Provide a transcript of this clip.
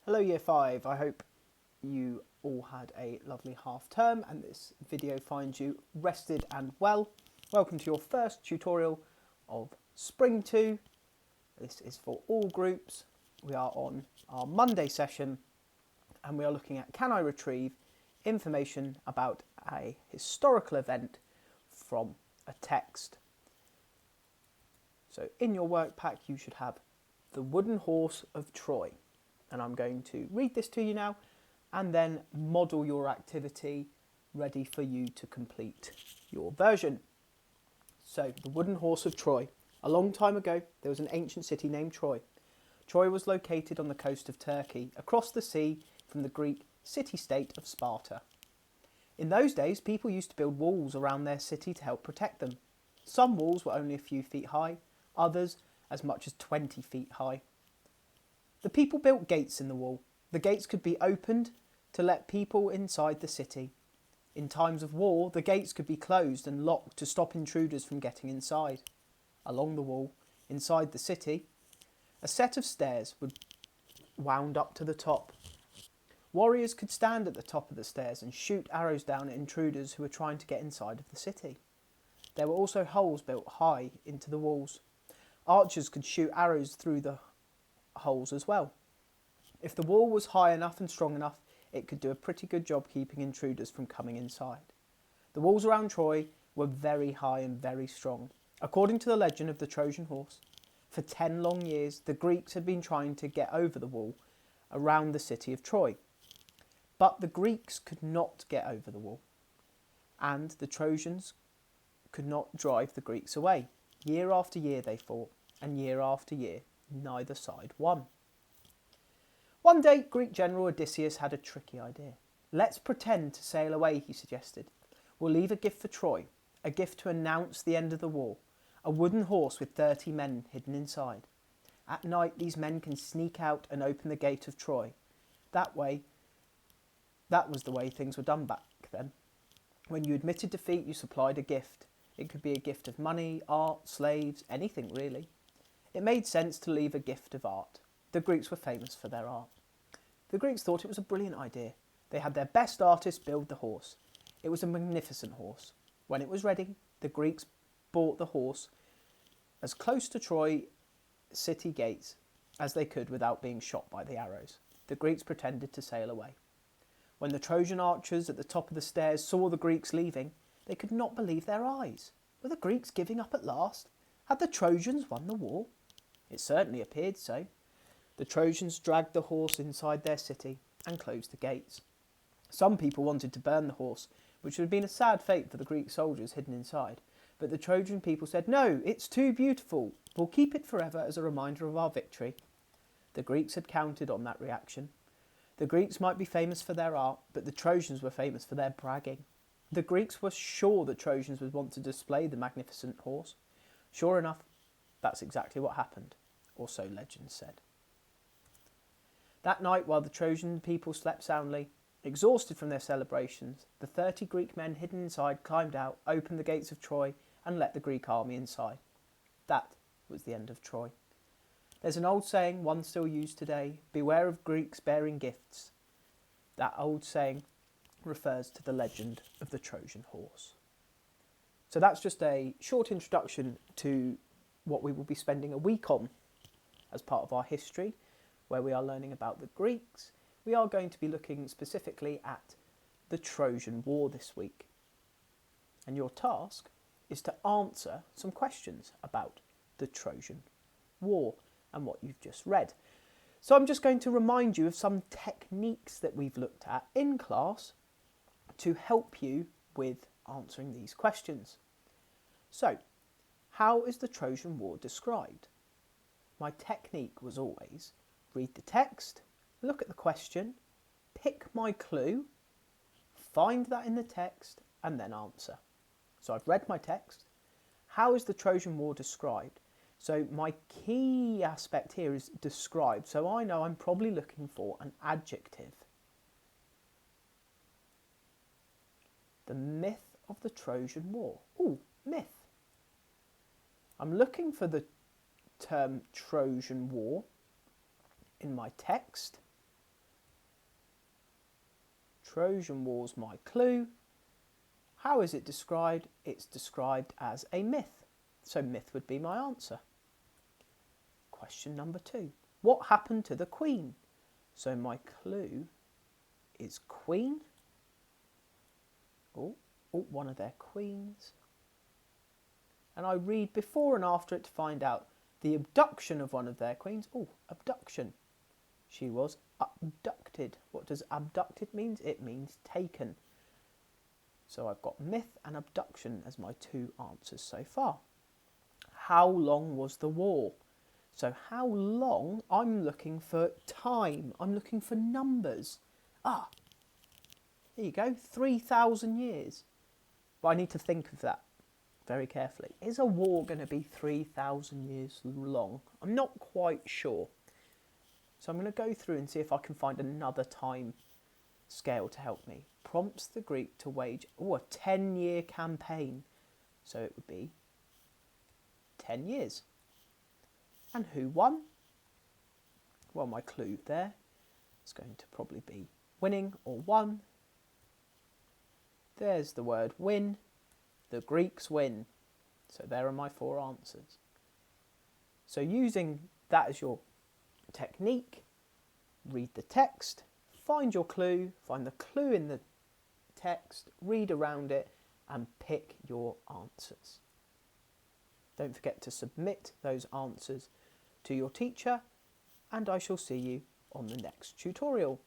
Hello Year 5, I hope you all had a lovely half term and this video finds you rested and well. Welcome to your first tutorial of Spring 2. This is for all groups. We are on our Monday session and we are looking at can I retrieve information about a historical event from a text. So in your work pack you should have the Wooden Horse of Troy. And I'm going to read this to you now and then model your activity ready for you to complete your version. So, the Wooden Horse of Troy. A long time ago, there was an ancient city named Troy. Troy was located on the coast of Turkey, across the sea from the Greek city-state of Sparta. In those days, people used to build walls around their city to help protect them. Some walls were only a few feet high, others as much as 20 feet high. The people built gates in the wall. The gates could be opened to let people inside the city. In times of war, the gates could be closed and locked to stop intruders from getting inside. Along the wall, inside the city, a set of stairs wound up to the top. Warriors could stand at the top of the stairs and shoot arrows down at intruders who were trying to get inside of the city. There were also holes built high into the walls. Archers could shoot arrows through the holes as well. If the wall was high enough and strong enough, it could do a pretty good job keeping intruders from coming inside. The walls around Troy were very high and very strong. According to the legend of the Trojan Horse, for 10 long years the Greeks had been trying to get over the wall around the city of Troy. But the Greeks could not get over the wall, and the Trojans could not drive the Greeks away. Year after year they fought, and year after year neither side won. One day, Greek general Odysseus had a tricky idea. Let's pretend to sail away, he suggested. We'll leave a gift for Troy, a gift to announce the end of the war, a wooden horse with 30 men hidden inside. At night, these men can sneak out and open the gate of Troy. That was the way things were done back then. When you admitted defeat, you supplied a gift. It could be a gift of money, art, slaves, anything really. It made sense to leave a gift of art. The Greeks were famous for their art. The Greeks thought it was a brilliant idea. They had their best artists build the horse. It was a magnificent horse. When it was ready, the Greeks brought the horse as close to Troy city gates as they could without being shot by the arrows. The Greeks pretended to sail away. When the Trojan archers at the top of the stairs saw the Greeks leaving, they could not believe their eyes. Were the Greeks giving up at last? Had the Trojans won the war? It certainly appeared so. The Trojans dragged the horse inside their city and closed the gates. Some people wanted to burn the horse, which would have been a sad fate for the Greek soldiers hidden inside. But the Trojan people said, "No, it's too beautiful. We'll keep it forever as a reminder of our victory." The Greeks had counted on that reaction. The Greeks might be famous for their art, but the Trojans were famous for their bragging. The Greeks were sure the Trojans would want to display the magnificent horse. Sure enough, that's exactly what happened, or so legend said. That night, while the Trojan people slept soundly, exhausted from their celebrations, the 30 Greek men hidden inside climbed out, opened the gates of Troy, and let the Greek army inside. That was the end of Troy. There's an old saying, one still used today, beware of Greeks bearing gifts. That old saying refers to the legend of the Trojan horse. So that's just a short introduction to what we will be spending a week on as part of our history, where we are learning about the Greeks. We are going to be looking specifically at the Trojan War this week. And your task is to answer some questions about the Trojan War and what you've just read. So I'm just going to remind you of some techniques that we've looked at in class to help you with answering these questions. So, how is the Trojan War described? My technique was always read the text, look at the question, pick my clue, find that in the text, and then answer. So I've read my text. How is the Trojan War described? So my key aspect here is described. So I know I'm probably looking for an adjective. The myth of the Trojan War. Ooh, myth. I'm looking for the term Trojan War in my text. Trojan War's my clue. How is it described? It's described as a myth. So myth would be my answer. Question number 2. What happened to the Queen? So my clue is Queen. Oh, one of their queens. And I read before and after it to find out the abduction of one of their queens. Oh, abduction. She was abducted. What does abducted mean? It means taken. So I've got myth and abduction as my 2 answers so far. How long was the war? So how long? I'm looking for time. I'm looking for numbers. Ah, there you go. 3,000 years. But I need to think of that very carefully. Is a war going to be 3,000 years long? I'm not quite sure. So I'm going to go through and see if I can find another time scale to help me. Prompts the Greek to wage a 10-year campaign. So it would be 10 years. And who won? Well, my clue there is going to probably be winning or won. There's the word win. The Greeks win. So there are my 4 answers. So using that as your technique, read the text, find your clue, find the clue in the text, read around it and pick your answers. Don't forget to submit those answers to your teacher, and I shall see you on the next tutorial.